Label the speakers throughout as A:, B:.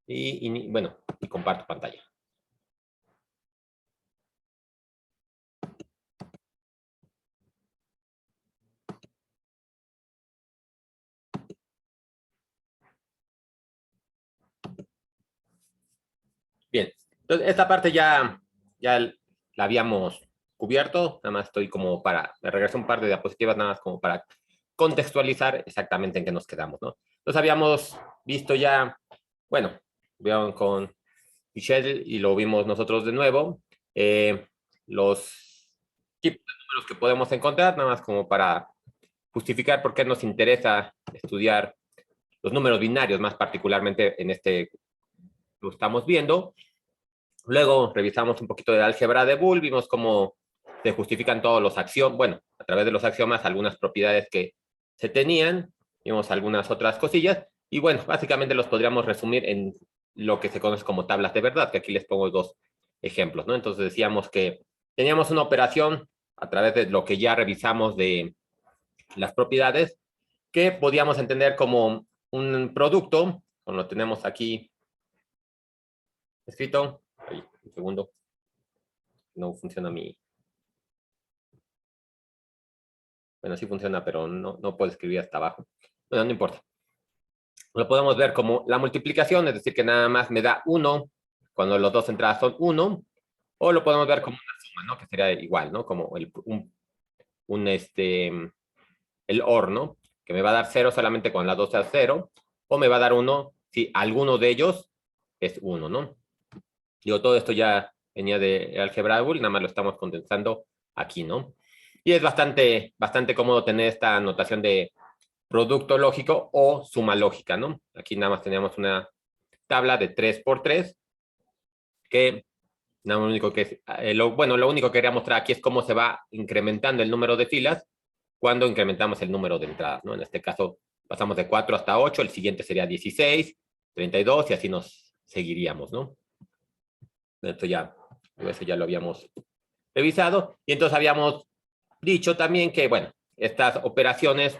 A: Bueno, y comparto pantalla. Bien, entonces esta parte ya la habíamos cubierto, nada más estoy como me regreso un par de diapositivas nada más como para contextualizar exactamente en qué nos quedamos, ¿no? Entonces habíamos visto ya, bueno, vieron con Michelle y lo vimos nosotros de nuevo, los tipos de números que podemos encontrar, nada más como para justificar por qué nos interesa estudiar los números binarios, más particularmente en este lo estamos viendo. Luego revisamos un poquito de álgebra de Boole, vimos cómo se justifican todos los axiomas, bueno, a través de los axiomas, algunas propiedades que se tenían, vimos algunas otras cosillas, y bueno, básicamente los podríamos resumir en lo que se conoce como tablas de verdad, que aquí les pongo dos ejemplos, ¿no? Entonces decíamos que teníamos una operación a través de lo que ya revisamos de las propiedades, que podíamos entender como un producto, como lo tenemos aquí escrito. Ay, un segundo. No funciona mi... Bueno, sí funciona, pero no puedo escribir hasta abajo. Bueno, no importa. Lo podemos ver como la multiplicación, es decir, que nada más me da 1 cuando los dos entradas son 1, o lo podemos ver como una suma, ¿no? Que sería igual, ¿no? Como el OR, ¿no? Que me va a dar 0 solamente cuando las dos sea 0, o me va a dar 1 si alguno de ellos es 1, ¿no? Digo, todo esto ya venía de álgebra de Boole, nada más lo estamos condensando aquí, ¿no? Y es bastante cómodo tener esta notación de producto lógico o suma lógica, ¿no? Aquí nada más teníamos una tabla de 3 por 3 que nada lo único que lo único que quería mostrar aquí es cómo se va incrementando el número de filas cuando incrementamos el número de entradas, ¿no? En este caso pasamos de 4 hasta 8, el siguiente sería 16, 32 y así nos seguiríamos, ¿no? Esto eso ya lo habíamos revisado y entonces habíamos dicho también que, bueno, estas operaciones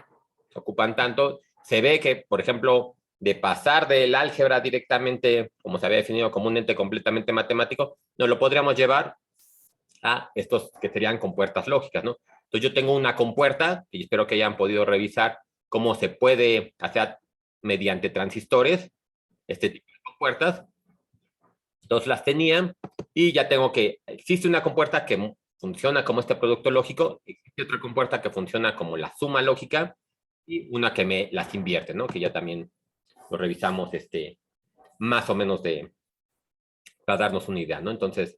A: ocupan tanto, se ve que, por ejemplo, de pasar del álgebra directamente, como se había definido como un ente completamente matemático, nos lo podríamos llevar a estos que serían compuertas lógicas, ¿no? Entonces yo tengo una compuerta, y espero que hayan podido revisar cómo se puede hacer mediante transistores este tipo de compuertas. Entonces las tenía y ya tengo que, existe una compuerta que funciona como este producto lógico, existe otra compuerta que funciona como la suma lógica y una que me las invierte, ¿no? Que ya también lo revisamos más o menos para darnos una idea, ¿no? Entonces,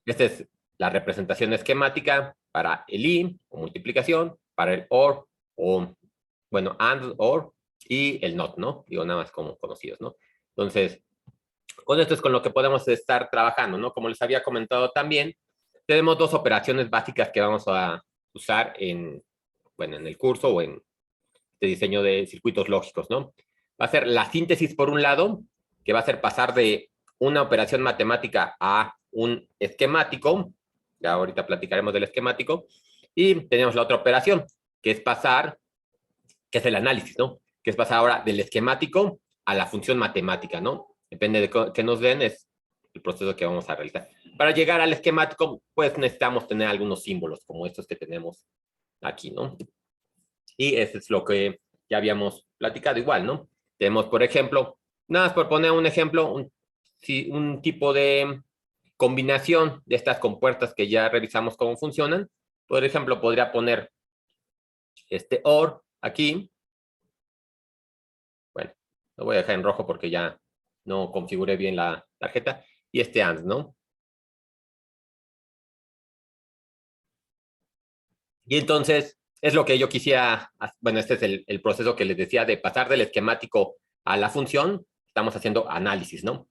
A: esta es la representación esquemática para el I o multiplicación, para el OR o, bueno, AND, OR y el NOT, ¿no? Digo, nada más como conocidos, ¿no? Entonces, con esto es con lo que podemos estar trabajando, ¿no? Como les había comentado también, tenemos dos operaciones básicas que vamos a usar bueno, en el curso o en este diseño de circuitos lógicos, ¿no? Va a ser la síntesis por un lado, que va a ser pasar de una operación matemática a un esquemático, ya ahorita platicaremos del esquemático, y tenemos la otra operación, que es pasar, que es el análisis, ¿no? Que es pasar ahora del esquemático a la función matemática, ¿no? Depende de qué nos den, es el proceso que vamos a realizar. Para llegar al esquemático, pues necesitamos tener algunos símbolos, como estos que tenemos aquí, ¿no? Y eso es lo que ya habíamos platicado igual, ¿no? Tenemos, por ejemplo, nada más por poner un ejemplo, un tipo de combinación de estas compuertas que ya revisamos cómo funcionan. Por ejemplo, podría poner este OR aquí. Bueno, lo voy a dejar en rojo porque ya no configuré bien la tarjeta. Y este AND, ¿no? Y entonces, es lo que yo quisiera, bueno, este es el proceso que les decía de pasar del esquemático a la función. Estamos haciendo análisis, ¿no?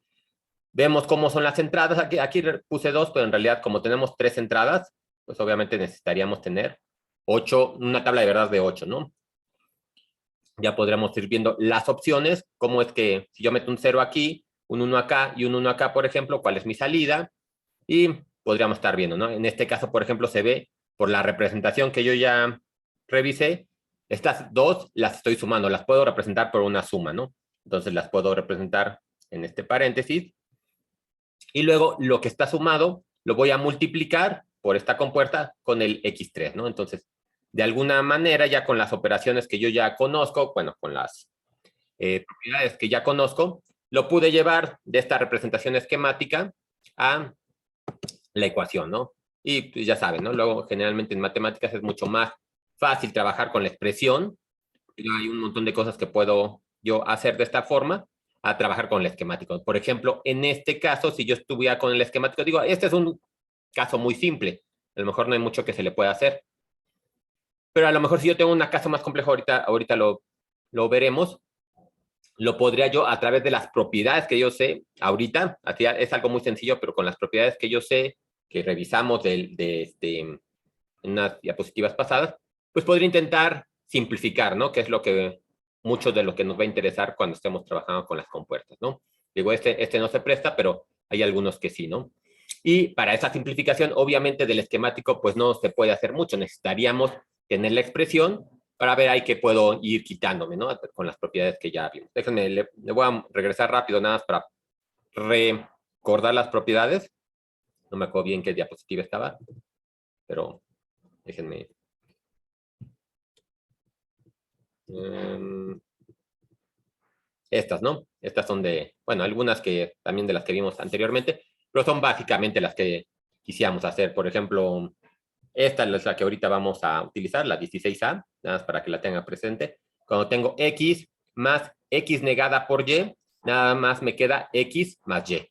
A: Vemos cómo son las entradas. Aquí puse dos, pero en realidad como tenemos tres entradas, pues obviamente necesitaríamos tener una tabla de verdad de 8, ¿no? Ya podríamos ir viendo las opciones, cómo es que si yo meto un 0 aquí, un 1 acá y un 1 acá, por ejemplo, cuál es mi salida, y podríamos estar viendo, ¿no? En este caso, por ejemplo, se ve por la representación que yo ya revisé, estas dos las estoy sumando, las puedo representar por una suma, ¿no? Entonces las puedo representar en este paréntesis, y luego lo que está sumado lo voy a multiplicar por esta compuerta con el x3, ¿no? Entonces, de alguna manera, ya con las operaciones que yo ya conozco, bueno, con las propiedades que ya conozco, lo pude llevar de esta representación esquemática a la ecuación, ¿no? Y pues, ya saben, ¿no? Luego, generalmente en matemáticas es mucho más fácil trabajar con la expresión. Hay un montón de cosas que puedo yo hacer de esta forma a trabajar con el esquemático. Por ejemplo, en este caso, si yo estuviera con el esquemático, digo, este es un caso muy simple. A lo mejor no hay mucho que se le pueda hacer. Pero a lo mejor si yo tengo un caso más complejo, ahorita lo veremos, lo podría yo a través de las propiedades que yo sé ahorita, así es algo muy sencillo, pero con las propiedades que yo sé, que revisamos en unas diapositivas pasadas, pues podría intentar simplificar, ¿no? Que es lo que mucho de lo que nos va a interesar cuando estemos trabajando con las compuertas, ¿no? Digo, este no se presta, pero hay algunos que sí, ¿no? Y para esa simplificación, obviamente del esquemático, pues no se puede hacer mucho. Necesitaríamos tener la expresión para ver ahí qué puedo ir quitándome, ¿no? Con las propiedades que ya vimos. Déjenme, le voy a regresar rápido nada más para recordar las propiedades. No me acuerdo bien qué diapositiva estaba, pero déjenme. Estas, ¿no? Estas son de, bueno, algunas que también de las que vimos anteriormente, pero son básicamente las que quisiéramos hacer. Por ejemplo, esta es la que ahorita vamos a utilizar, la 16A, nada más para que la tenga presente. Cuando tengo X más X negada por Y, nada más me queda X más Y.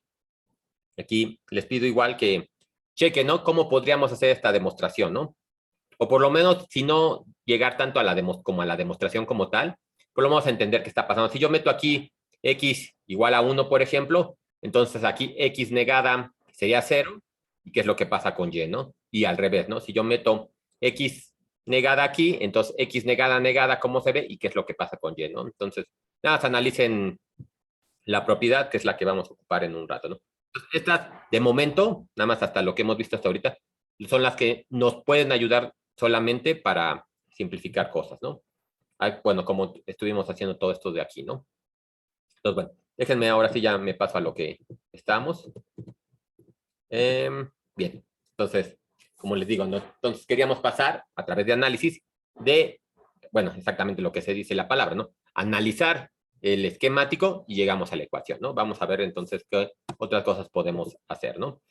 A: Aquí les pido igual que chequen, ¿no? ¿Cómo podríamos hacer esta demostración, ¿no? O por lo menos, si no llegar tanto a como a la demostración como tal, pues lo vamos a entender qué está pasando. Si yo meto aquí X igual a 1, por ejemplo, entonces aquí X negada sería 0, y qué es lo que pasa con Y, ¿no? Y al revés, ¿no? Si yo meto X negada aquí, entonces X negada negada, ¿cómo se ve? Y qué es lo que pasa con Y, ¿no? Entonces, nada, analicen la propiedad, que es la que vamos a ocupar en un rato, ¿no? Entonces, estas, de momento, nada más hasta lo que hemos visto hasta ahorita, son las que nos pueden ayudar solamente para simplificar cosas, ¿no? Bueno, como estuvimos haciendo todo esto de aquí, ¿no? Entonces, bueno, déjenme ahora sí ya me paso a lo que estamos. Bien, entonces, como les digo, ¿no? Entonces queríamos pasar a través de análisis de, bueno, exactamente lo que se dice la palabra, ¿no? Analizar el esquemático y llegamos a la ecuación, ¿no? Vamos a ver entonces qué otras cosas podemos hacer, ¿no?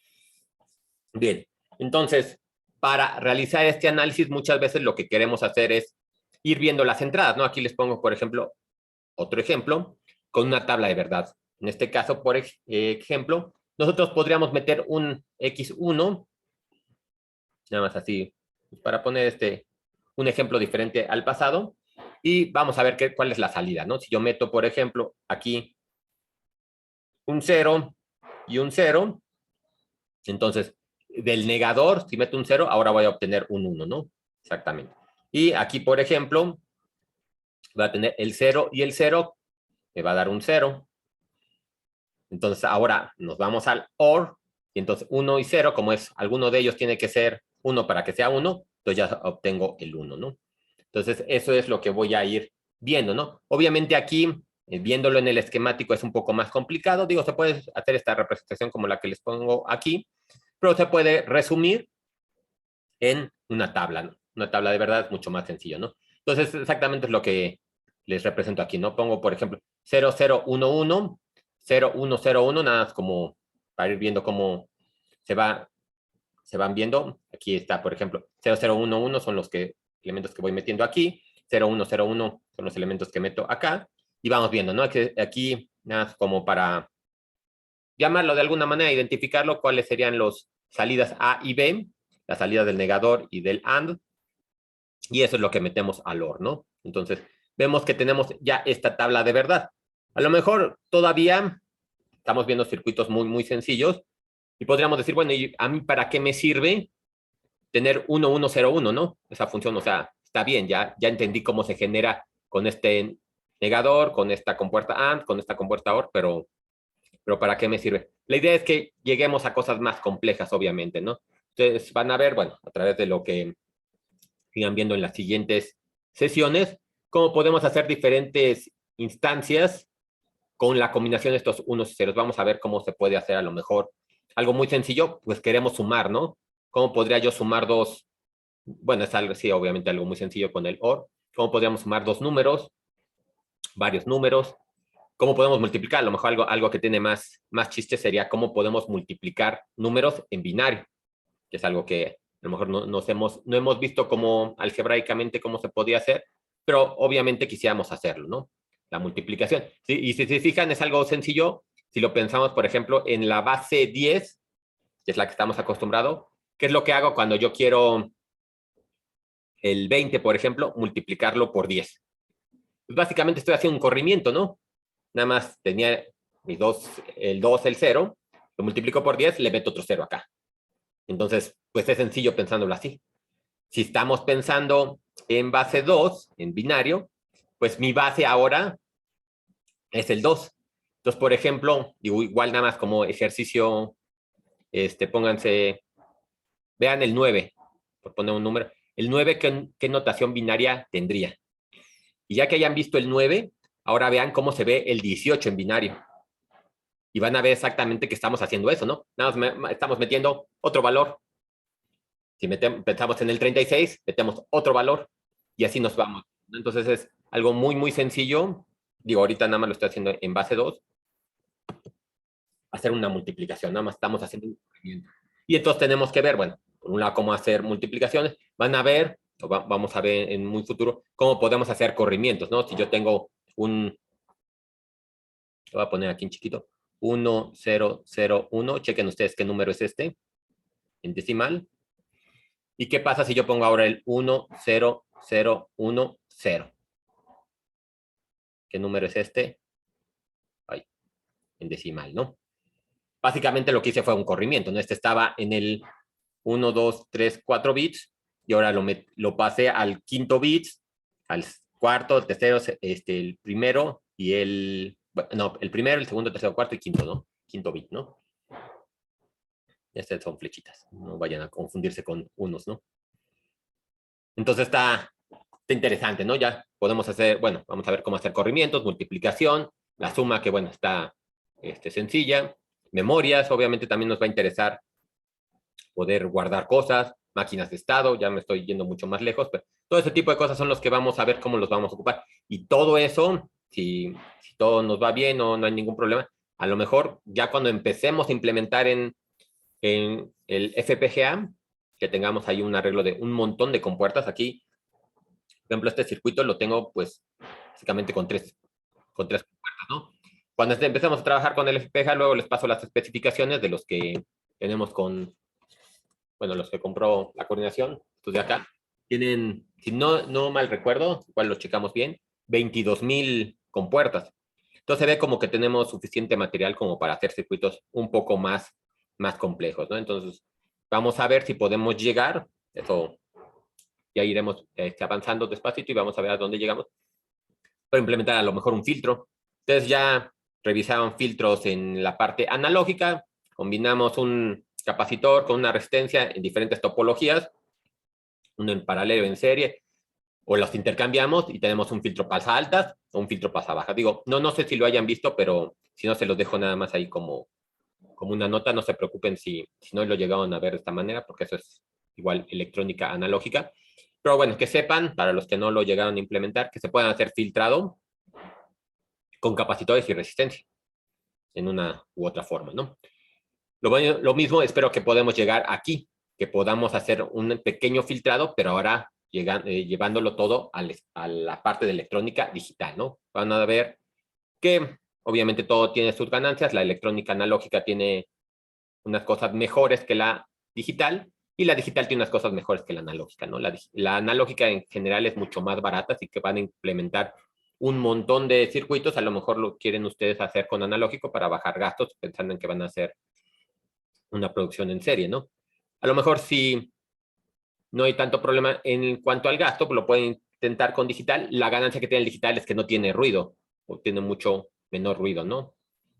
A: Bien, entonces, para realizar este análisis, muchas veces lo que queremos hacer es ir viendo las entradas, ¿no? Aquí les pongo, por ejemplo, otro ejemplo con una tabla de verdad. En este caso, por ejemplo, nosotros podríamos meter un x1, nada más así, para poner un ejemplo diferente al pasado, y vamos a ver cuál es la salida, ¿no? Si yo meto, por ejemplo, aquí un 0 y un 0, entonces, del negador, si meto un 0, ahora voy a obtener un 1, ¿no? Exactamente. Y aquí, por ejemplo, voy a tener el 0 y el 0, me va a dar un 0. Entonces, ahora nos vamos al OR, y entonces 1 y 0, como es, alguno de ellos tiene que ser 1 para que sea 1, entonces ya obtengo el 1, ¿no? Entonces, eso es lo que voy a ir viendo, ¿no? Obviamente aquí, viéndolo en el esquemático es un poco más complicado. Digo, se puede hacer esta representación como la que les pongo aquí, pero se puede resumir en una tabla, ¿no? Una tabla de verdad es mucho más sencillo, ¿no? Entonces, exactamente es lo que les represento aquí, ¿no? Pongo, por ejemplo, 0011, 0101, nada más como para ir viendo cómo se van viendo. Aquí está, por ejemplo, 0011 son los elementos que voy metiendo aquí, 0101 son los elementos que meto acá, y vamos viendo, ¿no? Aquí nada más como para llamarlo de alguna manera, identificarlo, cuáles serían las salidas A y B, la salida del negador y del AND, y eso es lo que metemos al OR, ¿no? Entonces, vemos que tenemos ya esta tabla de verdad. A lo mejor todavía estamos viendo circuitos muy, muy sencillos y podríamos decir, bueno, ¿y a mí para qué me sirve tener 1101, ¿no? Esa función, o sea, está bien, ya entendí cómo se genera con este negador, con esta compuerta AND, con esta compuerta OR, pero ¿para qué me sirve? La idea es que lleguemos a cosas más complejas, obviamente, ¿no? Ustedes van a ver, bueno, a través de lo que sigan viendo en las siguientes sesiones, cómo podemos hacer diferentes instancias con la combinación de estos unos y ceros. Vamos a ver cómo se puede hacer a lo mejor algo muy sencillo, pues queremos sumar, ¿no? ¿Cómo podría yo sumar dos? Bueno, es algo, sí, obviamente algo muy sencillo con el OR. ¿Cómo podríamos sumar dos números? Varios números. ¿Cómo podemos multiplicar? A lo mejor algo que tiene más chiste sería cómo podemos multiplicar números en binario, que es algo que a lo mejor no hemos visto como algebraicamente cómo se podía hacer, pero obviamente quisiéramos hacerlo, ¿no? La multiplicación. ¿Sí? Y si se fijan, es algo sencillo. Si lo pensamos, por ejemplo, en la base 10, que es la que estamos acostumbrados, ¿qué es lo que hago cuando yo quiero el 20, por ejemplo, multiplicarlo por 10? Pues básicamente estoy haciendo un corrimiento, ¿no? Nada más tenía mis el 2, el 0, lo multiplico por 10, le meto otro 0 acá. Entonces, pues es sencillo pensándolo así. Si estamos pensando en base 2, en binario, pues mi base ahora es el 2. Entonces, por ejemplo, igual nada más como ejercicio, pónganse, vean el 9, por poner un número. El 9, ¿qué notación binaria tendría? Y ya que hayan visto el 9, ahora vean cómo se ve el 18 en binario. Y van a ver exactamente que estamos haciendo eso, ¿no? Nada más estamos metiendo otro valor. Si pensamos en el 36, metemos otro valor y así nos vamos. Entonces es algo muy sencillo. Digo, ahorita nada más lo estoy haciendo en base 2. Hacer una multiplicación, nada más estamos haciendo un movimiento. Y entonces tenemos que ver, bueno, por un lado, cómo hacer multiplicaciones. Van a ver, vamos a ver en muy futuro, cómo podemos hacer corrimientos, ¿no? Si yo tengo lo voy a poner aquí en chiquito, 1, 0, 0, 1. Chequen ustedes qué número es este, en decimal. ¿Y qué pasa si yo pongo ahora el 1, 0, 0, 1, 0? ¿Qué número es este? Ay, en decimal, ¿no? Básicamente lo que hice fue un corrimiento, ¿no? Este estaba en el 1, 2, 3, 4 bits y ahora lo pasé al quinto bits, al cuarto, el tercero, el primero y no, el primero, el segundo, el tercero, cuarto y quinto, ¿no? Quinto bit, ¿no? Estas son flechitas, no vayan a confundirse con unos, ¿no? Entonces está interesante, ¿no? Ya podemos hacer, bueno, vamos a ver cómo hacer corrimientos, multiplicación, la suma que, bueno, está sencilla, memorias, obviamente también nos va a interesar poder guardar cosas, máquinas de estado, ya me estoy yendo mucho más lejos, pero todo ese tipo de cosas son los que vamos a ver cómo los vamos a ocupar. Y todo eso, si todo nos va bien o no hay ningún problema, a lo mejor ya cuando empecemos a implementar en el FPGA, que tengamos ahí un arreglo de un montón de compuertas aquí. Por ejemplo, este circuito lo tengo, pues, básicamente con tres compuertas, ¿no? Cuando empecemos a trabajar con el FPGA, luego les paso las especificaciones de los que tenemos bueno, los que compró la coordinación, estos de acá. Tienen, si no mal recuerdo, igual lo checamos bien, 22,000 compuertas. Entonces se ve como que tenemos suficiente material como para hacer circuitos un poco más complejos, ¿no? Entonces, vamos a ver si podemos llegar, eso ya iremos avanzando despacito y vamos a ver a dónde llegamos, para implementar a lo mejor un filtro. Entonces ya revisaron filtros en la parte analógica, combinamos un capacitor con una resistencia en diferentes topologías, uno en paralelo, en serie, o los intercambiamos y tenemos un filtro pasa altas o un filtro pasa bajas. Digo, no sé si lo hayan visto, pero si no se los dejo nada más ahí como una nota, no se preocupen si no lo llegaron a ver de esta manera, porque eso es igual electrónica analógica. Pero bueno, que sepan, para los que no lo llegaron a implementar, que se puedan hacer filtrado con capacitores y resistencia, en una u otra forma, ¿no? Lo mismo espero que podamos llegar aquí, que podamos hacer un pequeño filtrado, pero ahora llevándolo todo a la parte de electrónica digital, ¿no? Van a ver que obviamente todo tiene sus ganancias, la electrónica analógica tiene unas cosas mejores que la digital y la digital tiene unas cosas mejores que la analógica, ¿no? La analógica en general es mucho más barata, así que van a implementar un montón de circuitos, a lo mejor lo quieren ustedes hacer con analógico para bajar gastos, pensando en que van a hacer una producción en serie, ¿no? A lo mejor si no hay tanto problema en cuanto al gasto, pues lo pueden intentar con digital. La ganancia que tiene el digital es que no tiene ruido, o tiene mucho menor ruido, ¿no?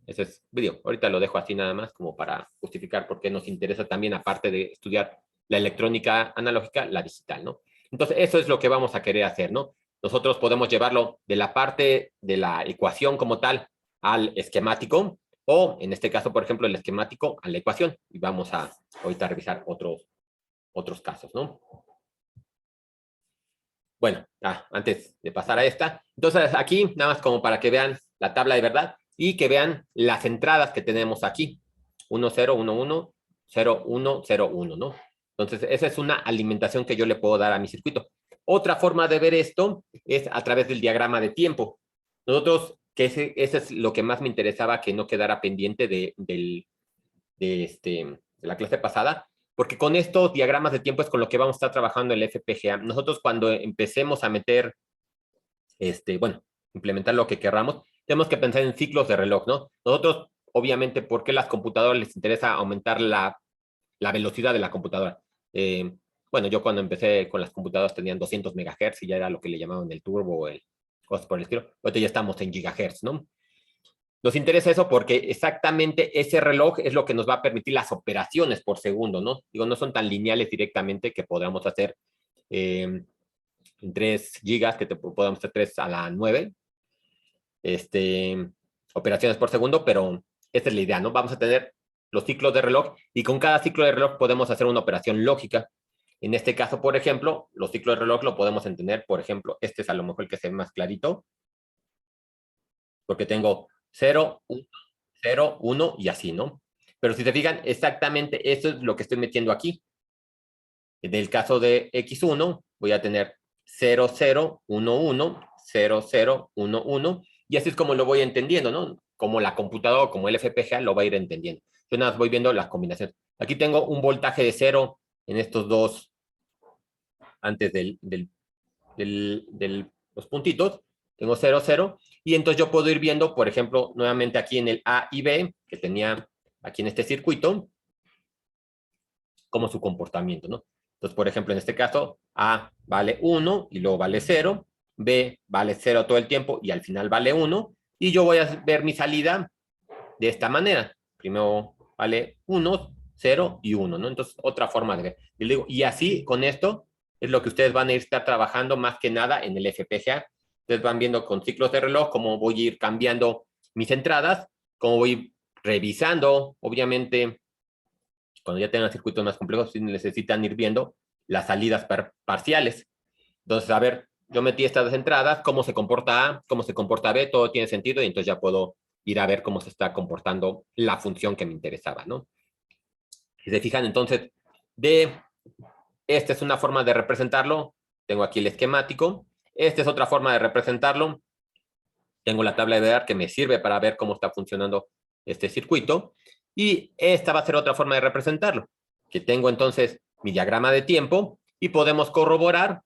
A: Ese es video. Ahorita lo dejo así nada más como para justificar por qué nos interesa también, aparte de estudiar la electrónica analógica, la digital, ¿no? Entonces, eso es lo que vamos a querer hacer, ¿no? Nosotros podemos llevarlo de la parte de la ecuación como tal al esquemático, o en este caso, por ejemplo, el esquemático a la ecuación. Y vamos a ahorita revisar otros casos, ¿no? Bueno, antes de pasar a esta, entonces aquí, nada más como para que vean la tabla de verdad y que vean las entradas que tenemos aquí. 1, 0, 1, 1, 0, 1, 0, 1, ¿no? Entonces, esa es una alimentación que yo le puedo dar a mi circuito. Otra forma de ver esto es a través del diagrama de tiempo. Nosotros, que ese es lo que más me interesaba que no quedara pendiente de la clase pasada, porque con estos diagramas de tiempo es con lo que vamos a estar trabajando en el FPGA. Nosotros cuando empecemos a meter, bueno, implementar lo que querramos, tenemos que pensar en ciclos de reloj, ¿no? Nosotros, obviamente, ¿por qué a las computadoras les interesa aumentar la velocidad de la computadora? Bueno, yo cuando empecé con las computadoras tenían 200 megahertz y ya era lo que le llamaban el turbo o cosas por el estilo. Ahorita ya estamos en gigahertz, ¿no? Nos interesa eso porque exactamente ese reloj es lo que nos va a permitir las operaciones por segundo, ¿no? Digo, no son tan lineales directamente que podamos hacer en 3 gigas, que podamos hacer 3 a la 9 operaciones por segundo, pero esta es la idea, ¿no? Vamos a tener los ciclos de reloj y con cada ciclo de reloj podemos hacer una operación lógica. En este caso, por ejemplo, los ciclos de reloj lo podemos entender, por ejemplo, este es a lo mejor el que se ve más clarito, porque tengo 0, 1, 0, 1 y así, ¿no? Pero si se fijan, exactamente eso es lo que estoy metiendo aquí. En el caso de X1, voy a tener 0, 0, 1, 1, 0, 0, 1, 1, y así es como lo voy entendiendo, ¿no? Como la computadora, como el FPGA lo va a ir entendiendo. Yo nada más voy viendo las combinaciones. Aquí tengo un voltaje de 0 en estos dos, antes los puntitos, tengo 0, 0, y entonces yo puedo ir viendo, por ejemplo, nuevamente aquí en el A y B, que tenía aquí en este circuito, como su comportamiento, ¿no? Entonces, por ejemplo, en este caso, A vale 1 y luego vale 0, B vale 0 todo el tiempo y al final vale 1, y yo voy a ver mi salida de esta manera. Primero vale 1, 0 y 1, ¿no? Entonces, otra forma de ver. Y así, con esto, es lo que ustedes van a ir estar trabajando más que nada en el FPGA. Ustedes van viendo con ciclos de reloj cómo voy a ir cambiando mis entradas, cómo voy revisando, obviamente, cuando ya tengan circuitos más complejos, sí necesitan ir viendo las salidas parciales. Entonces, a ver, yo metí estas entradas, cómo se comporta A, cómo se comporta B, todo tiene sentido y entonces ya puedo ir a ver cómo se está comportando la función que me interesaba, ¿no? Si se fijan, entonces, esta es una forma de representarlo. Tengo aquí el esquemático. Esta es otra forma de representarlo. Tengo la tabla de ver que me sirve para ver cómo está funcionando este circuito. Y esta va a ser otra forma de representarlo, que tengo entonces mi diagrama de tiempo y podemos corroborar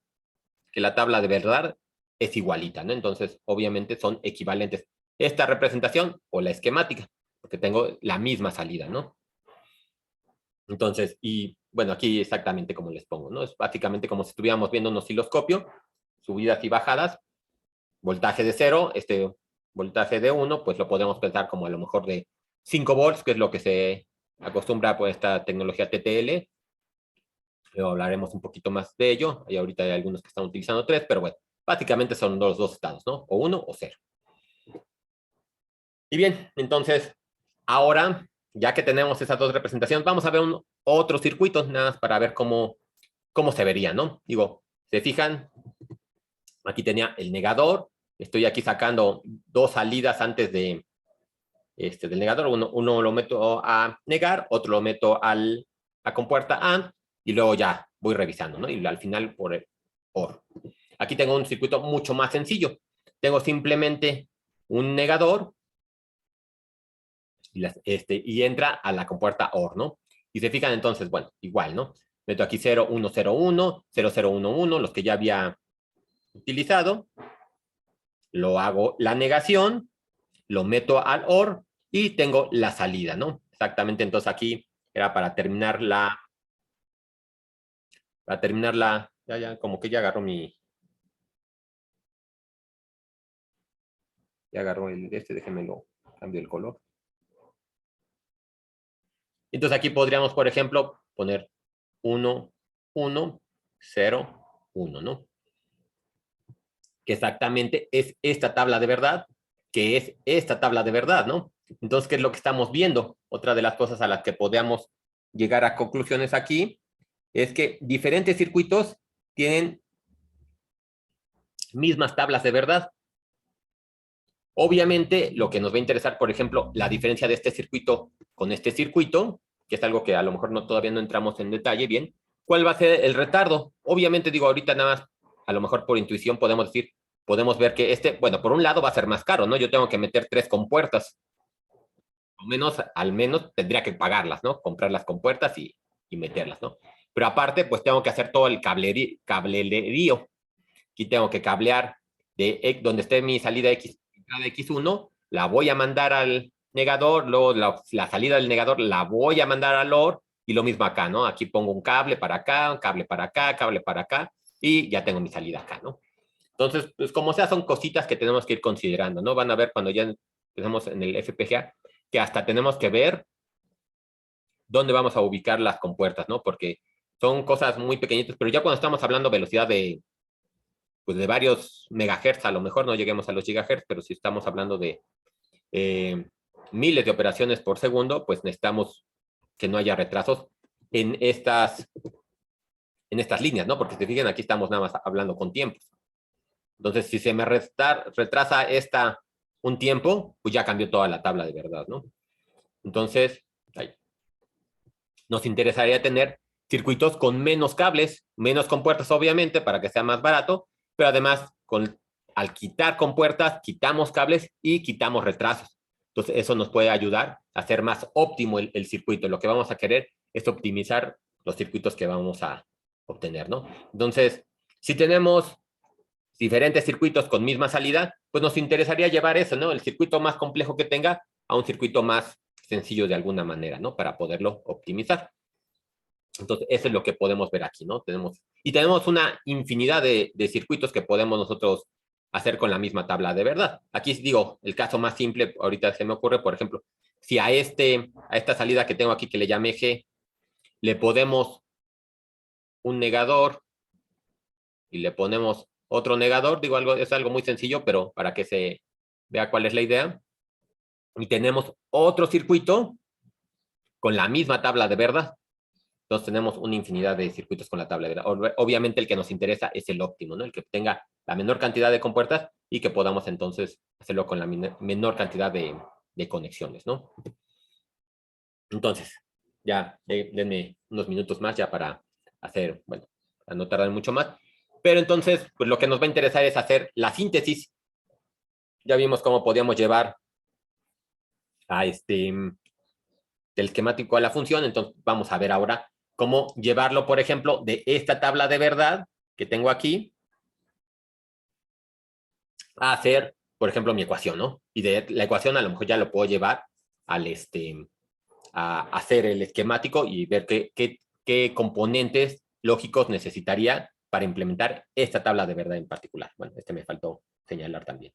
A: que la tabla de verdad es igualita, ¿no? Entonces, obviamente son equivalentes esta representación o la esquemática, porque tengo la misma salida, ¿no? Entonces, y bueno, aquí exactamente como les pongo, ¿no? Es básicamente como si estuviéramos viendo un osciloscopio, subidas y bajadas, voltaje de 0, voltaje de 1, pues lo podemos pensar como a lo mejor de 5 volts, que es lo que se acostumbra por esta tecnología TTL. Luego hablaremos un poquito más de ello. Y ahorita hay algunos que están utilizando 3, pero bueno, básicamente son los dos estados, ¿no? O 1 o 0. Y bien, entonces, ahora, ya que tenemos esas dos representaciones, vamos a ver otro circuito, nada más para ver cómo se vería, ¿no? Digo, ¿se fijan? Aquí tenía el negador. Estoy aquí sacando dos salidas antes del negador. Uno lo meto a negar, otro lo meto a compuerta AND, y luego ya voy revisando, ¿no? Y al final por el OR. Aquí tengo un circuito mucho más sencillo. Tengo simplemente un negador y entra a la compuerta OR, ¿no? Y se fijan entonces, bueno, igual, ¿no? Meto aquí 0, 1, 0, 1, 0, 0, 1, 1, los que ya había utilizado. Lo hago la negación, lo meto al OR y tengo la salida, ¿no? Exactamente, entonces aquí era para terminar ya, como que ya agarró ya agarró déjenme lo cambio el color. Entonces aquí podríamos, por ejemplo, poner 1, 1, 0, 1, ¿no? Que exactamente es esta tabla de verdad que es esta tabla de verdad, ¿no? Entonces, ¿qué es lo que estamos viendo? Otra de las cosas a las que podemos llegar a conclusiones aquí es que diferentes circuitos tienen mismas tablas de verdad. Obviamente, lo que nos va a interesar, por ejemplo, la diferencia de este circuito con este circuito, que es algo que a lo mejor todavía no entramos en detalle bien, ¿cuál va a ser el retardo? Obviamente, digo, ahorita nada más, a lo mejor por intuición podemos decir, podemos ver que bueno, por un lado va a ser más caro, ¿no? Yo tengo que meter 3 compuertas, al menos tendría que pagarlas, ¿no? Comprar las compuertas y meterlas, ¿no? Pero aparte, pues tengo que hacer todo el cablelerío. Aquí tengo que cablear donde esté mi salida X, entrada X1, la voy a mandar al negador, luego la salida del negador la voy a mandar al OR, y lo mismo acá, ¿no? Aquí pongo un cable para acá, un cable para acá, cable para acá, y ya tengo mi salida acá, ¿no? Entonces, pues como sea, son cositas que tenemos que ir considerando, ¿no? Van a ver cuando ya empezamos en el FPGA, que hasta tenemos que ver dónde vamos a ubicar las compuertas, ¿no? Porque son cosas muy pequeñitas, pero ya cuando estamos hablando de velocidad pues de varios megahertz, a lo mejor no lleguemos a los gigahertz, pero si estamos hablando de miles de operaciones por segundo, pues necesitamos que no haya retrasos en estas líneas, ¿no? Porque si se fijan, aquí estamos nada más hablando con tiempos. Entonces, si se me retrasa un tiempo, pues ya cambió toda la tabla de verdad, ¿no? Entonces, nos interesaría tener circuitos con menos cables, menos compuertas, obviamente, para que sea más barato, pero además, al quitar compuertas, quitamos cables y quitamos retrasos. Entonces, eso nos puede ayudar a hacer más óptimo el circuito. Lo que vamos a querer es optimizar los circuitos que vamos a obtener, ¿no? Entonces, si tenemos diferentes circuitos con misma salida, pues nos interesaría llevar eso, ¿no? El circuito más complejo que tenga a un circuito más sencillo de alguna manera, ¿no? Para poderlo optimizar. Entonces, eso es lo que podemos ver aquí, ¿no? Tenemos una infinidad de circuitos que podemos nosotros hacer con la misma tabla de verdad. Aquí digo, el caso más simple, ahorita se me ocurre, por ejemplo, si a esta salida que tengo aquí que le llamé G, le podemos un negador y le ponemos otro negador, digo, es algo muy sencillo, pero para que se vea cuál es la idea. Y tenemos otro circuito con la misma tabla de verdad. Entonces tenemos una infinidad de circuitos con la tabla de verdad. Obviamente el que nos interesa es el óptimo, ¿no? El que tenga la menor cantidad de compuertas y que podamos entonces hacerlo con la menor cantidad de conexiones, ¿no? Entonces, ya denme unos minutos más ya para hacer, bueno, para no tardar mucho más. Pero entonces, pues lo que nos va a interesar es hacer la síntesis. Ya vimos cómo podíamos llevar a del esquemático a la función, entonces vamos a ver ahora cómo llevarlo, por ejemplo, de esta tabla de verdad que tengo aquí a hacer, por ejemplo, mi ecuación, ¿no? Y de la ecuación a lo mejor ya lo puedo llevar a hacer el esquemático y ver qué componentes lógicos necesitaría para implementar esta tabla de verdad en particular. Bueno, me faltó señalar también.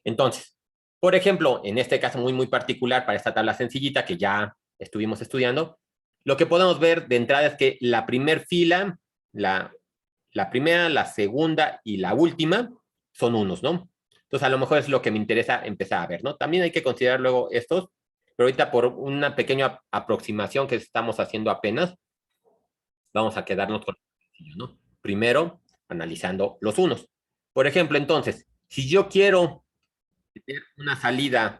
A: Entonces, por ejemplo, en este caso muy particular para esta tabla sencillita que ya estuvimos estudiando, lo que podemos ver de entrada es que la primera fila, la primera, la segunda y la última son unos, ¿no? Entonces, a lo mejor es lo que me interesa empezar a ver, ¿no? También hay que considerar luego estos, pero ahorita por una pequeña aproximación que estamos haciendo apenas, vamos a quedarnos con el, ¿no? Primero, analizando los unos. Por ejemplo, entonces, si yo quiero tener una salida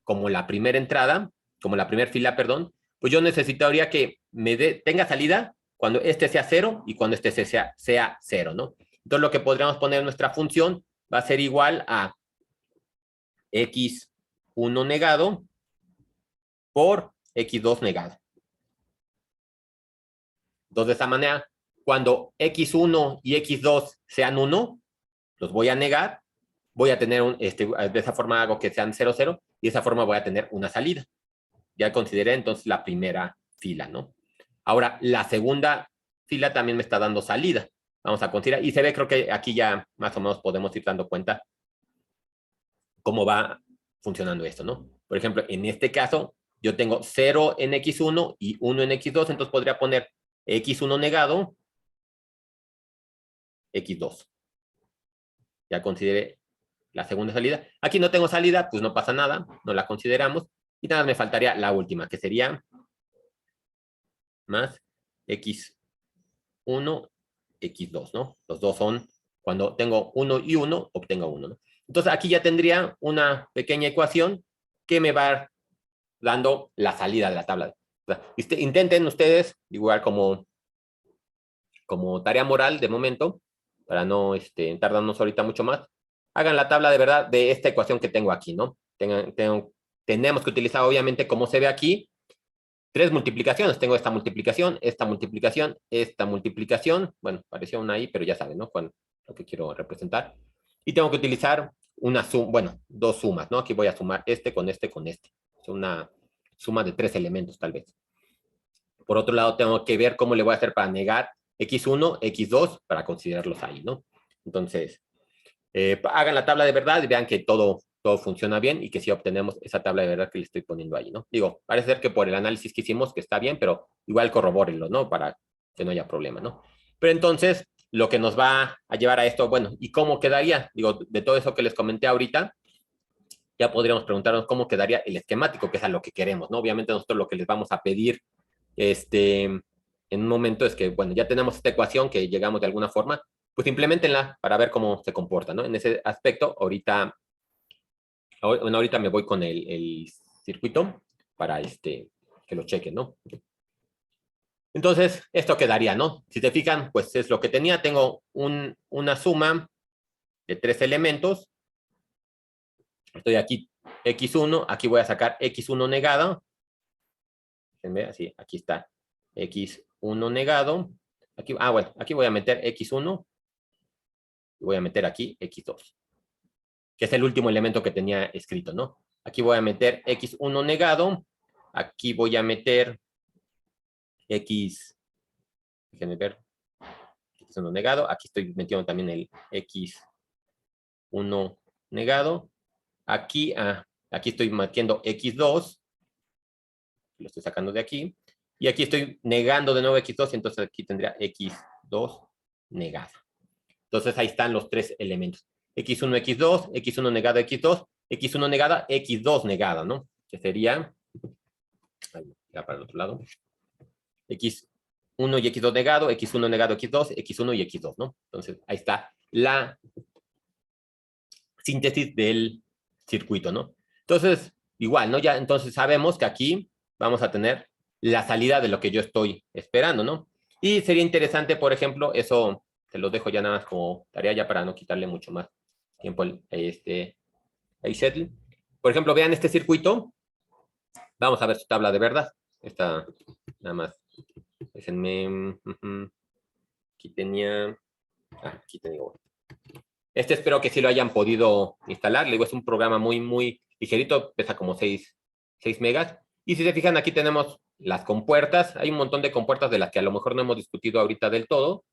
A: como la primera entrada, como la primera fila, perdón, pues yo necesitaría que tenga salida cuando este sea 0 y cuando este sea 0, ¿no? Entonces lo que podríamos poner en nuestra función va a ser igual a x1 negado por x2 negado. Entonces de esta manera, cuando x1 y x2 sean 1, los voy a negar, voy a tener de esa forma hago que sean 0, 0, y de esa forma voy a tener una salida. Ya consideré entonces la primera fila, ¿no? Ahora, la segunda fila también me está dando salida. Vamos a considerar, y se ve, creo que aquí ya más o menos podemos ir dando cuenta cómo va funcionando esto, ¿no? Por ejemplo, en este caso, yo tengo 0 en x1 y 1 en x2, entonces podría poner x1 negado, x2. Ya consideré la segunda salida. Aquí no tengo salida, pues no pasa nada, no la consideramos. Y nada, me faltaría la última, que sería más x1, x2, ¿no? Los dos son, cuando tengo 1 y 1, obtengo 1, ¿no? Entonces aquí ya tendría una pequeña ecuación que me va dando la salida de la tabla. O sea, intenten ustedes, igual como tarea moral de momento, para no tardarnos ahorita mucho más, hagan la tabla de verdad de esta ecuación que tengo aquí, ¿no? Tenemos que utilizar, obviamente, como se ve aquí, 3 multiplicaciones. Tengo esta multiplicación, esta multiplicación, esta multiplicación. Bueno, pareció una ahí, pero ya saben, ¿no? Lo que quiero representar. Y tengo que utilizar una suma, bueno, 2 sumas, ¿no? Aquí voy a sumar este con este con este. Es una suma de 3 elementos, tal vez. Por otro lado, tengo que ver cómo le voy a hacer para negar x1, x2, para considerarlos ahí, ¿no? Entonces, hagan la tabla de verdad y vean que todo funciona bien y que sí obtenemos esa tabla de verdad que le estoy poniendo ahí, ¿no? Digo, parece ser que por el análisis que hicimos que está bien, pero igual corrobórenlo, ¿no? Para que no haya problema, ¿no? Pero entonces, lo que nos va a llevar a esto, bueno, ¿y cómo quedaría? Digo, de todo eso que les comenté ahorita, ya podríamos preguntarnos cómo quedaría el esquemático, que es a lo que queremos, ¿no? Obviamente nosotros lo que les vamos a pedir en un momento es que, bueno, ya tenemos esta ecuación que llegamos de alguna forma, pues implementenla para ver cómo se comporta, ¿no? En ese aspecto, ahorita me voy con el circuito para que lo chequen, ¿no? Entonces, esto quedaría, ¿no? Si te fijan, pues es lo que tenía. Tengo una suma de 3 elementos. Estoy aquí x1, aquí voy a sacar x1 negado. Así, aquí está x1 negado. Aquí, bueno, aquí voy a meter x1 y voy a meter aquí x2, que es el último elemento que tenía escrito, ¿no? Aquí voy a meter x1 negado. Aquí voy a meter déjenme ver, x1 negado. Aquí estoy metiendo también el x1 negado. Aquí estoy metiendo x2. Lo estoy sacando de aquí. Y aquí estoy negando de nuevo x2, entonces aquí tendría x2 negado. Entonces ahí están los 3 elementos. x1, x2, x1 negado, x2, x1 negada, x2 negada, ¿no? Que sería, ya para el otro lado, x1 y x2 negado, x1 negado, x2, x1 y x2, ¿no? Entonces ahí está la síntesis del circuito, ¿no? Entonces, igual, ¿no? Ya entonces sabemos que aquí vamos a tener la salida de lo que yo estoy esperando, ¿no? Y sería interesante, por ejemplo, eso se los dejo ya nada más como tarea ya para no quitarle mucho más tiempo a Settle. Por ejemplo, vean este circuito. Vamos a ver su tabla de verdad. Esta, nada más. Déjenme. Aquí tenía. Aquí tengo. Espero que sí lo hayan podido instalar. Le digo, es un programa muy, muy ligerito. Pesa como 6 megas. Y si se fijan, aquí tenemos las compuertas. Hay un montón de compuertas de las que a lo mejor no hemos discutido ahorita del todo.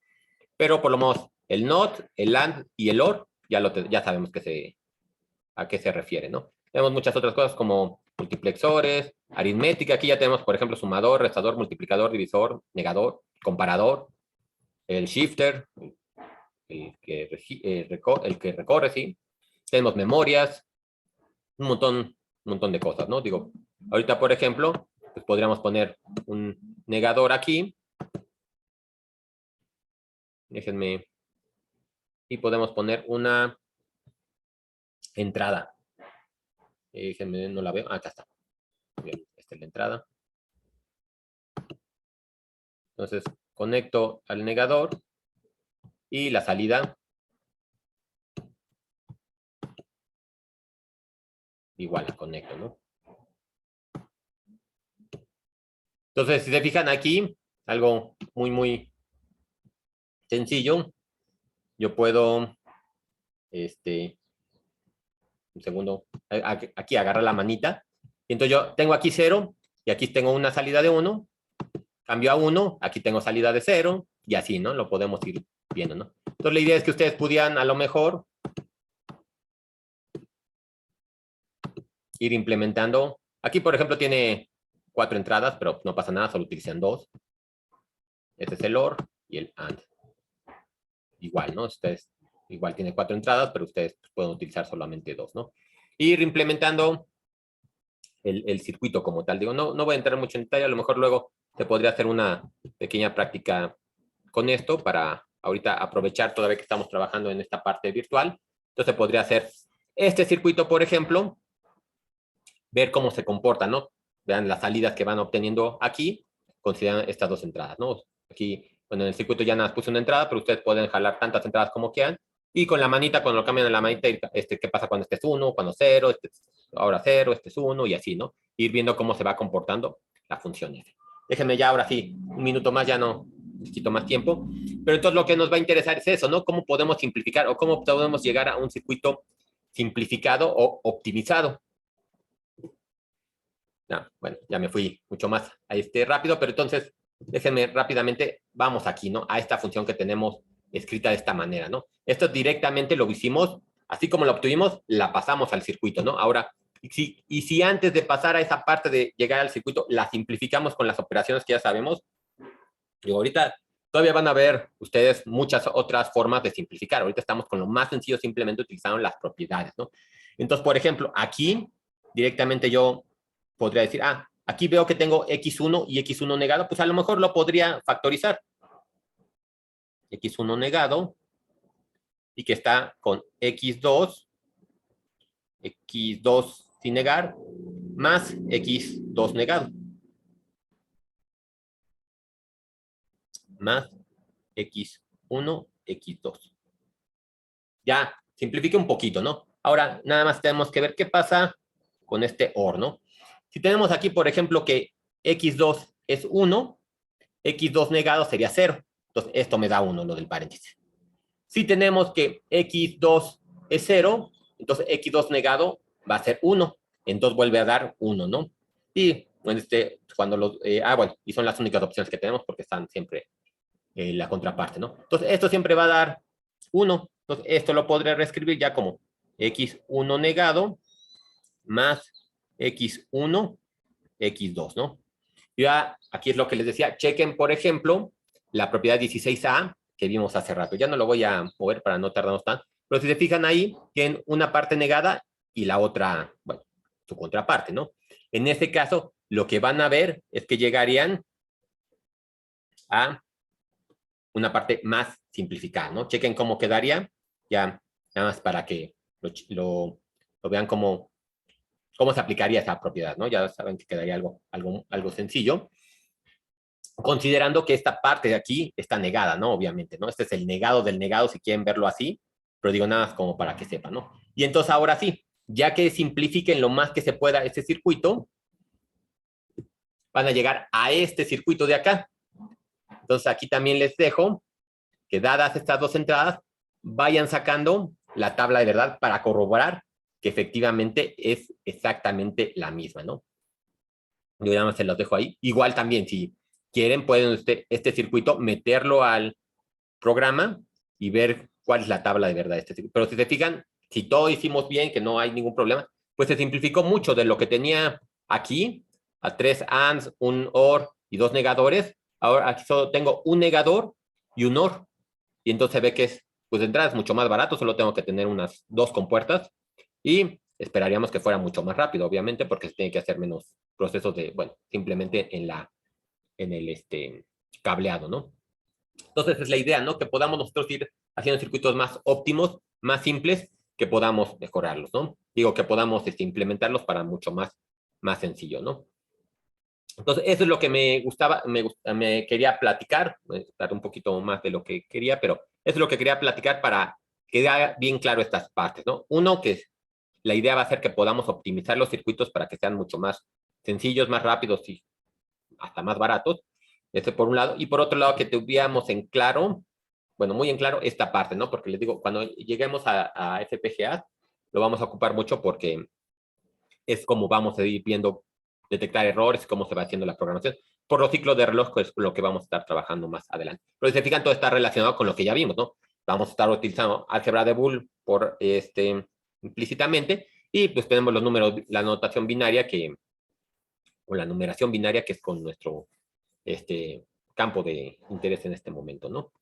A: Pero por lo menos el NOT, el AND y el OR ya sabemos a qué se refiere, ¿no? Tenemos muchas otras cosas como multiplexores, aritmética. Aquí ya tenemos, por ejemplo, sumador, restador, multiplicador, divisor, negador, comparador, el shifter, el que recorre, ¿sí? Tenemos memorias, un montón de cosas, ¿no? Digo, ahorita, por ejemplo, pues podríamos poner un negador aquí. Déjenme. Y podemos poner una entrada. Déjenme, no la veo. Acá está. Bien, esta es la entrada. Entonces, conecto al negador y la salida igual la conecto, ¿no? Entonces, si se fijan aquí, algo muy, muy sencillo, yo puedo, un segundo, aquí agarrar la manita, y entonces yo tengo aquí 0, y aquí tengo una salida de 1, cambio a 1, aquí tengo salida de 0, y así, ¿no? Lo podemos ir viendo, ¿no? Entonces, la idea es que ustedes pudieran, a lo mejor, ir implementando. Aquí, por ejemplo, tiene 4 entradas, pero no pasa nada, solo utilizan 2. Este es el OR y el AND. Igual, ¿no? Ustedes igual tiene 4 entradas, pero ustedes pueden utilizar solamente 2, ¿no? Ir implementando el circuito como tal. Digo, no voy a entrar mucho en detalle, a lo mejor luego se podría hacer una pequeña práctica con esto para ahorita aprovechar todavía que estamos trabajando en esta parte virtual. Entonces podría hacer este circuito, por ejemplo, ver cómo se comporta, ¿no? Vean las salidas que van obteniendo aquí, consideran estas 2 entradas, ¿no? Aquí, bueno, en el circuito ya nada más puse una entrada, pero ustedes pueden jalar tantas entradas como quieran. Y con la manita, cuando lo cambian a la manita, ¿qué pasa cuando este es 1, cuando 0, ahora 0, este es 1 y así, ¿no? Ir viendo cómo se va comportando la función F. Déjenme ya ahora sí, un minuto más, ya no necesito más tiempo. Pero entonces lo que nos va a interesar es eso, ¿no? Cómo podemos simplificar o cómo podemos llegar a un circuito simplificado o optimizado. No, bueno, ya me fui mucho más a rápido, pero entonces déjenme rápidamente, vamos aquí, ¿no? A esta función que tenemos escrita de esta manera, ¿no? Esto directamente lo hicimos, así como lo obtuvimos, la pasamos al circuito, ¿no? Ahora, si antes de pasar a esa parte de llegar al circuito, la simplificamos con las operaciones que ya sabemos, y ahorita todavía van a ver ustedes muchas otras formas de simplificar. Ahorita estamos con lo más sencillo, simplemente utilizando las propiedades, ¿no? Entonces, por ejemplo, aquí directamente yo podría decir, aquí veo que tengo x1 y x1 negado, pues a lo mejor lo podría factorizar. x1 negado y que está con x2 sin negar, más x2 negado, más x1, x2. Ya, simplifique un poquito, ¿no? Ahora, nada más tenemos que ver qué pasa con este OR, ¿no? Si tenemos aquí, por ejemplo, que x2 es 1, x2 negado sería 0. Entonces, esto me da 1, lo del paréntesis. Si tenemos que x2 es 0, entonces x2 negado va a ser 1. Entonces vuelve a dar 1, ¿no? Y bueno, cuando los... bueno, y son las únicas opciones que tenemos porque están siempre la contraparte, ¿no? Entonces, esto siempre va a dar 1. Entonces, esto lo podré reescribir ya como x1 negado más x1, x2, ¿no? Ya aquí es lo que les decía. Chequen, por ejemplo, la propiedad 16a que vimos hace rato. Ya no lo voy a mover para no tardarnos tanto. Pero si se fijan ahí, tienen una parte negada y la otra, bueno, su contraparte, ¿no? En este caso, lo que van a ver es que llegarían a una parte más simplificada, ¿no? Chequen cómo quedaría, ya nada más para que lo vean cómo se aplicaría esa propiedad, ¿no? Ya saben que quedaría algo sencillo, considerando que esta parte de aquí está negada, ¿no? Obviamente, ¿no? Este es el negado del negado, si quieren verlo así, pero digo nada más como para que sepan, ¿no? Y entonces ahora sí, ya que simplifiquen lo más que se pueda este circuito, van a llegar a este circuito de acá. Entonces aquí también les dejo que dadas estas 2 entradas, vayan sacando la tabla de verdad para corroborar que efectivamente es exactamente la misma, ¿no? Yo ya más se los dejo ahí. Igual también, si quieren, pueden este circuito meterlo al programa y ver cuál es la tabla de verdad de este circuito. Pero si se fijan, si todo hicimos bien, que no hay ningún problema, pues se simplificó mucho de lo que tenía aquí, a 3 ANDs, un OR y 2 negadores. Ahora aquí solo tengo un negador y un OR. Y entonces se ve que pues de entrada es mucho más barato, solo tengo que tener unas 2 compuertas y esperaríamos que fuera mucho más rápido, obviamente, porque se tiene que hacer menos procesos de, bueno, simplemente en el cableado, ¿no? Entonces es la idea, ¿no? Que podamos nosotros ir haciendo circuitos más óptimos, más simples, que podamos mejorarlos, ¿no? Digo, que podamos implementarlos para mucho más sencillo, ¿no? Entonces, eso es lo que me gustaba, me quería platicar, un poquito más de lo que quería, pero eso es lo que quería platicar para que quede bien claro estas partes, ¿no? Uno, que la idea va a ser que podamos optimizar los circuitos para que sean mucho más sencillos, más rápidos y hasta más baratos. Por un lado. Y por otro lado, que tuviéramos en claro, bueno, muy en claro esta parte, ¿no? Porque les digo, cuando lleguemos a FPGA, lo vamos a ocupar mucho porque es como vamos a ir viendo, detectar errores, cómo se va haciendo la programación. Por los ciclos de reloj, pues lo que vamos a estar trabajando más adelante. Pero si se fijan, todo está relacionado con lo que ya vimos, ¿no? Vamos a estar utilizando álgebra de Boole implícitamente, y pues tenemos los números, la notación binaria o la numeración binaria, que es con nuestro campo de interés en este momento, ¿no?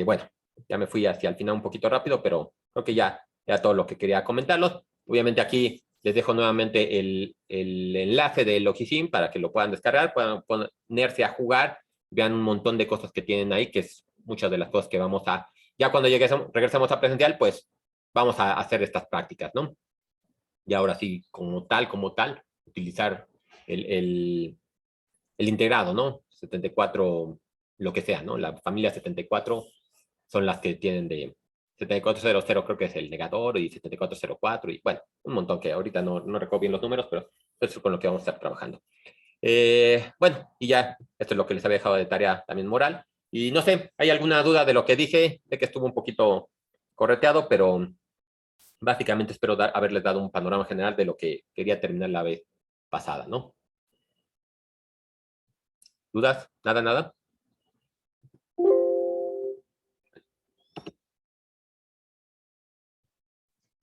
A: Bueno, Ya me fui hacia el final un poquito rápido, pero creo que ya era todo lo que quería comentarlos. Obviamente aquí les dejo nuevamente el enlace de Logisim para que lo puedan descargar, puedan ponerse a jugar, vean un montón de cosas que tienen ahí, que es muchas de las cosas que vamos a, ya cuando regresemos a presencial, pues vamos a hacer estas prácticas, ¿no? Y ahora sí, como tal, utilizar el, el, el integrado, ¿no? 74, lo que sea, ¿no? La familia 74 son las que tienen de 7400, creo que es el negador, y 7404, y bueno, un montón que ahorita no recuerdo bien los números, pero eso es con lo que vamos a estar trabajando. Bueno, y ya, esto es lo que les había dejado de tarea también moral. Y no sé, ¿hay alguna duda de lo que dije? Sé que estuvo un poquito correteado, pero básicamente espero haberles dado un panorama general de lo que quería terminar la vez pasada, ¿no? ¿Dudas? Nada, nada.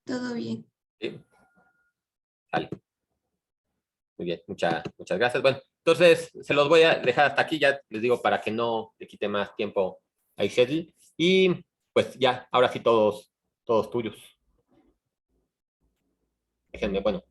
B: Todo bien.
A: Sí, vale. Muy bien, muchas gracias. Bueno, entonces se los voy a dejar hasta aquí, ya les digo, para que no le quite más tiempo a Ishedl. Y pues ya, ahora sí todos tuyos. Déjenme, bueno,